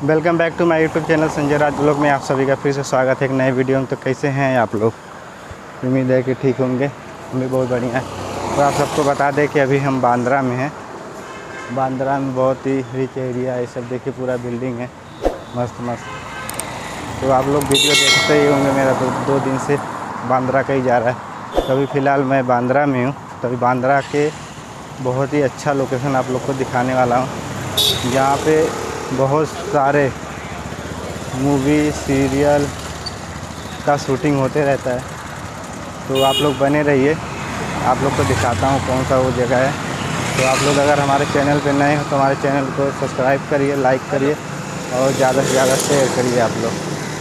Welcome back to my YouTube channel Sanjay Raj blog में आप सभी का फिर से स्वागत है एक नए वीडियो में। तो कैसे हैं आप लोग? उम्मीद है कि ठीक होंगे। हम भी बहुत बढ़िया है। तो आप सबको बता दें कि अभी हम बांद्रा में हैं। बांद्रा में बहुत ही रिच एरिया है, सब देखिए पूरा बिल्डिंग है, मस्त मस्त। तो आप लोग वीडियो देखते ही होंगे। मेरा तो 2 दिन से बांद्रा का ही जा रहा है। तो अभी फ़िलहाल मैं बांद्रा में हूँ। तो अभी बांद्रा के बहुत ही अच्छा लोकेशन आप लोग को दिखाने वाला हूँ, जहाँ पे बहुत सारे मूवी सीरियल का शूटिंग होते रहता है। तो आप लोग बने रहिए, आप लोग को दिखाता हूँ कौन सा वो जगह है। तो आप लोग अगर हमारे चैनल पे नए हो तो हमारे चैनल को सब्सक्राइब करिए, लाइक करिए और ज़्यादा से ज़्यादा शेयर करिए आप लोग।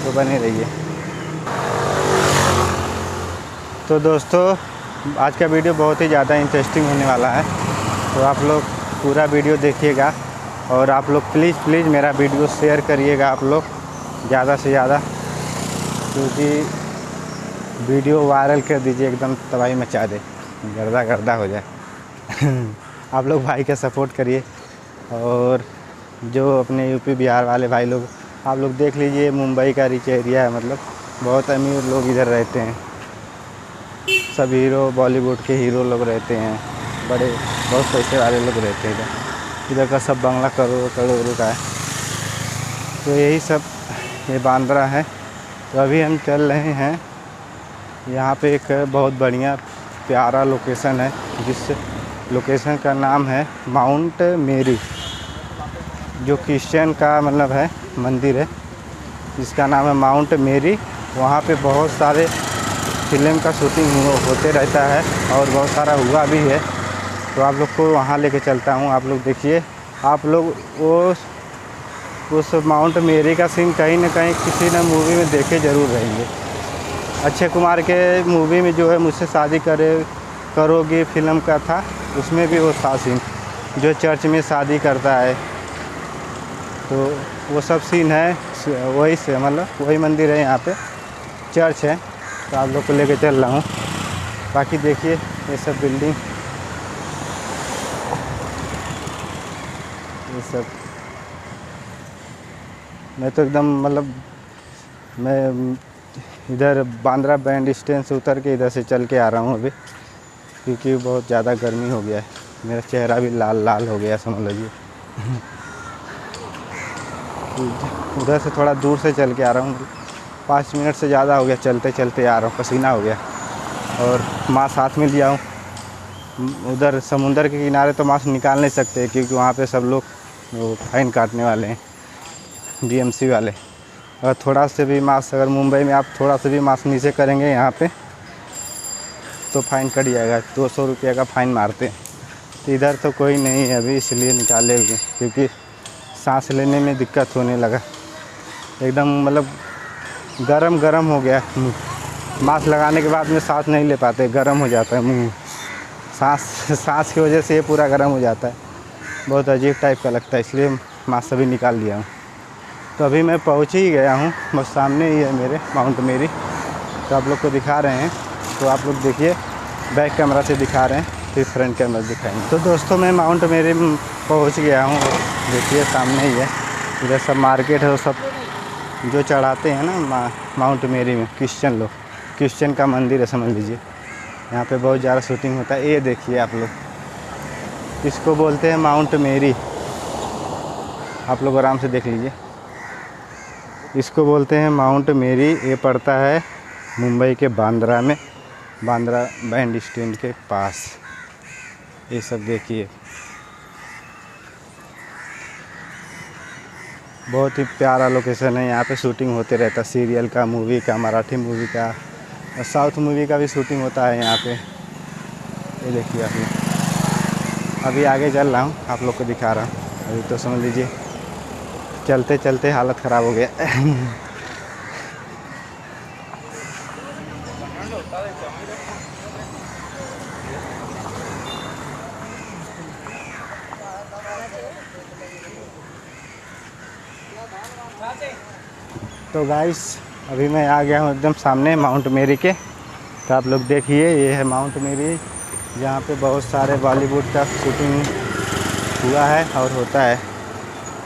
तो बने रहिए। तो दोस्तों, आज का वीडियो बहुत ही ज़्यादा इंटरेस्टिंग होने वाला है। तो आप लोग पूरा वीडियो देखिएगा और आप लोग प्लीज़ मेरा वीडियो शेयर करिएगा आप लोग ज़्यादा से ज़्यादा, क्योंकि वीडियो वायरल कर दीजिए, एकदम तबाही मचा दे, गर्दा हो जाए। आप लोग भाई का सपोर्ट करिए। और जो अपने यूपी बिहार वाले भाई लोग, आप लोग देख लीजिए, मुंबई का रिच एरिया है, मतलब बहुत अमीर लोग इधर रहते हैं। सब हीरो, बॉलीवुड के हीरो लोग रहते हैं, बड़े बहुत पैसे वाले लोग रहते हैं इधर का सब बंगला करोड़ों का है। तो यही सब ये बांद्रा है। तो अभी हम चल रहे हैं, यहाँ पे एक बहुत बढ़िया प्यारा लोकेशन है, जिस लोकेशन का नाम है माउंट मेरी, जो क्रिश्चियन का मतलब है मंदिर है, जिसका नाम है माउंट मेरी। वहाँ पे बहुत सारे फिल्म का शूटिंग होते रहता है और बहुत सारा हुआ भी है। तो आप लोग को वहाँ लेके चलता हूँ। आप लोग देखिए, आप लोग उस माउंट मेरी का सीन कहीं ना कहीं किसी न मूवी में देखे ज़रूर रहेंगे। अक्षय कुमार के मूवी में जो है मुझसे शादी करोगी फिल्म का था, उसमें भी वो था सीन, जो चर्च में शादी करता है। तो वो सब सीन है वही से, मतलब वही मंदिर है, यहाँ पे चर्च है। तो आप लोग को लेके चल रहा हूँ। बाकी देखिए ये सब बिल्डिंग, ये सब मैं तो एकदम मतलब मैं इधर बांद्रा बैंड स्टैंड से उतर के इधर से चल के आ रहा हूँ अभी, क्योंकि बहुत ज़्यादा गर्मी हो गया है। मेरा चेहरा भी लाल लाल हो गया, समझ लीजिए। उधर से थोड़ा दूर से चल के आ रहा हूँ, 5 मिनट से ज़्यादा हो गया चलते चलते आ रहा हूँ, पसीना हो गया। और मास्क साथ में लिया हूँ। उधर समुंदर के किनारे तो मास्क निकाल नहीं सकते, क्योंकि वहाँ पे सब लोग वो फाइन काटने वाले हैं, बीएमसी वाले। और थोड़ा से भी मास्क, अगर मुंबई में आप थोड़ा से भी मास्क नीचे करेंगे यहाँ पे तो फ़ाइन कट जाएगा, 200 रुपये का फ़ाइन मारते हैं। तो इधर तो कोई नहीं है अभी, इसलिए निकाले हुए, क्योंकि सांस लेने में दिक्कत होने लगा। एकदम मतलब गरम हो गया। मास्क लगाने के बाद में सांस नहीं ले पाते, गरम हो जाता है मुँह। सांस की वजह से ये पूरा गरम हो जाता है, बहुत अजीब टाइप का लगता है, इसलिए मास्क अभी निकाल लिया हूँ। तो अभी मैं पहुँच ही गया हूँ, बस सामने ही है मेरे माउंट मेरी। तो आप लोग को दिखा रहे हैं। तो आप लोग देखिए, बैक कैमरा से दिखा रहे हैं, फिर फ्रंट कैमरा दिखाएंगे। तो दोस्तों, मैं माउंट मेरी पहुँच गया हूँ। देखिए सामने ही है, इधर सब मार्केट है। वो सब जो चढ़ाते हैं ना माउंट मेरी में, क्रिश्चियन का मंदिर है, समझ लीजिए। यहाँ पे बहुत ज़्यादा शूटिंग होता है। ये देखिए आप लोग, इसको बोलते हैं माउंट मेरी। आप लोग आराम से देख लीजिए, इसको बोलते हैं माउंट मेरी। ये पड़ता है मुंबई के बांद्रा में, बांद्रा बैंड स्टैंड के पास। ये सब देखिए, बहुत ही प्यारा लोकेशन है। यहाँ पे शूटिंग होते रहता है, सीरियल का, मूवी का, मराठी मूवी का और साउथ मूवी का भी शूटिंग होता है यहाँ पे। ये देखिए आप लोग, अभी आगे चल रहा हूँ, आप लोग को दिखा रहा हूँ। अभी तो समझ लीजिए चलते चलते हालत ख़राब हो गया। तो गाइस, अभी मैं आ गया हूँ एकदम सामने माउंट मेरी के। तो आप लोग देखिए, ये है माउंट मेरी, जहाँ पे बहुत सारे बॉलीवुड का शूटिंग हुआ है और होता है।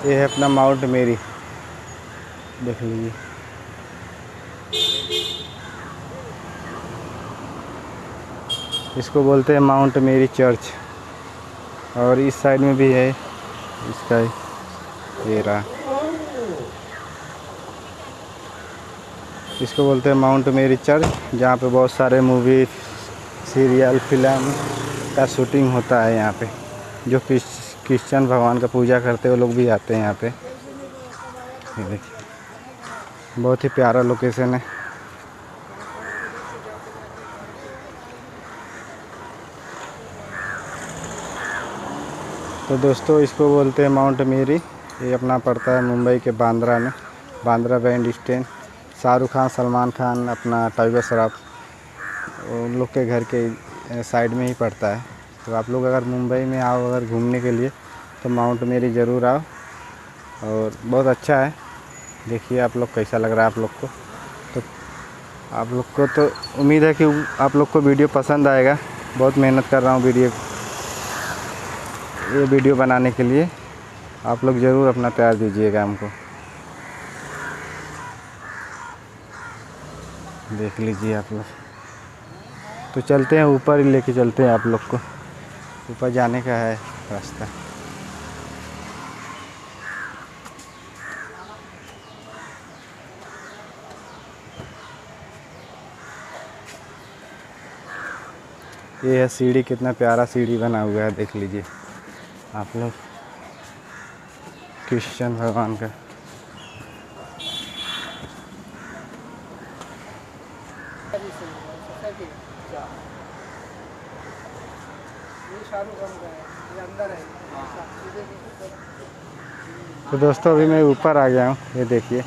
ये है अपना माउंट मेरी। देख लीजिए। इसको बोलते हैं माउंट मेरी चर्च। और इस साइड में भी है इसका, ये रहा। इसको बोलते हैं माउंट मेरी चर्च, जहाँ पे बहुत सारे मूवी, सीरियल, फिल्म का शूटिंग होता है यहाँ पे। जो क्रिश्चियन भगवान का पूजा करते हैं वो लोग भी आते हैं यहाँ पे। ये देखिए, बहुत ही प्यारा लोकेशन है। तो दोस्तों, इसको बोलते हैं माउंट मेरी। ये अपना पड़ता है मुंबई के बांद्रा में, बांद्रा बैंड स्टैंड। शाहरुख खान, सलमान खान, अपना टाइगर श्रॉफ, उन लोग के घर के साइड में ही पड़ता है। तो आप लोग अगर मुंबई में आओ अगर घूमने के लिए तो माउंट मेरी ज़रूर आओ, और बहुत अच्छा है। देखिए आप लोग कैसा लग रहा है आप लोग को। तो आप लोग को तो उम्मीद है कि आप लोग को वीडियो पसंद आएगा। बहुत मेहनत कर रहा हूँ ये वीडियो बनाने के लिए। आप लोग ज़रूर अपना प्यार दीजिएगा हमको। देख लीजिए आप लोग। तो चलते हैं ऊपर ही, लेके चलते हैं आप लोग को। ऊपर जाने का है रास्ता। ये है सीढ़ी, कितना प्यारा सीढ़ी बना हुआ है, देख लीजिए आप लोग। क्रिश्चियन भगवान का। तो दोस्तों, अभी मैं ऊपर आ गया हूँ। ये देखिए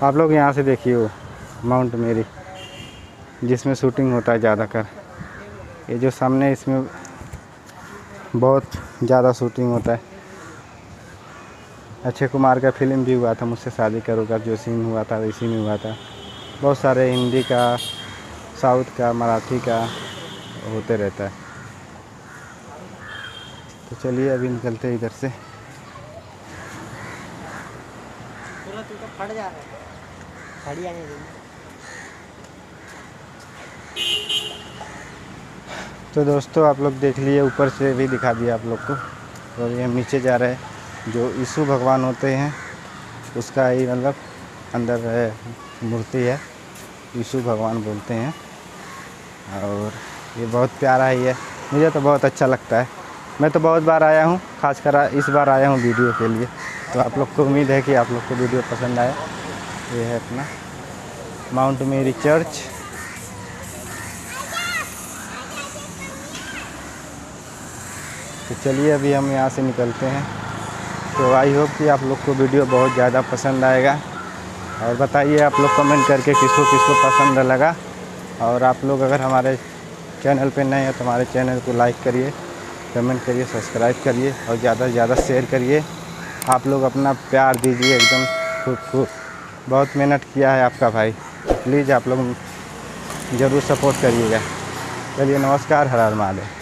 आप लोग, यहाँ से देखिए वो माउंट मेरी, जिसमें शूटिंग होता है ज़्यादातर। ये जो सामने, इसमें बहुत ज़्यादा शूटिंग होता है। अक्षय कुमार का फिल्म भी हुआ था, मुझसे शादी करोगा, जो सीन हुआ था इसी में हुआ था। बहुत सारे हिंदी का, साउथ का, मराठी का होते रहता है। तो चलिए अभी निकलते हैं इधर से। फट जा रहा है, खड़ी आने दे। तो दोस्तों, आप लोग देख लिए, ऊपर से भी दिखा दिया आप लोग को। तो ये हम नीचे जा रहे हैं। जो यीशु भगवान होते हैं उसका ही मतलब अंदर है, मूर्ति है, यीशु भगवान बोलते हैं। और ये बहुत प्यारा ही है, मुझे तो बहुत अच्छा लगता है। मैं तो बहुत बार आया हूँ, खासकर इस बार आया हूँ वीडियो के लिए। तो आप लोग को उम्मीद है कि आप लोग को वीडियो पसंद आए। ये है अपना माउंट मेरी चर्च। तो चलिए अभी हम यहाँ से निकलते हैं। तो आई होप कि आप लोग को वीडियो बहुत ज़्यादा पसंद आएगा। और बताइए आप लोग कमेंट करके किसको किसको पसंद लगा। और आप लोग अगर हमारे चैनल पे नए हैं तो हमारे चैनल को लाइक करिए, कमेंट करिए, सब्सक्राइब करिए और ज़्यादा से ज़्यादा शेयर करिए। आप लोग अपना प्यार दीजिए एकदम खूब। बहुत मेहनत किया है आपका भाई, प्लीज़ आप लोग ज़रूर सपोर्ट करिएगा। चलिए नमस्कार, हर हर महादेव।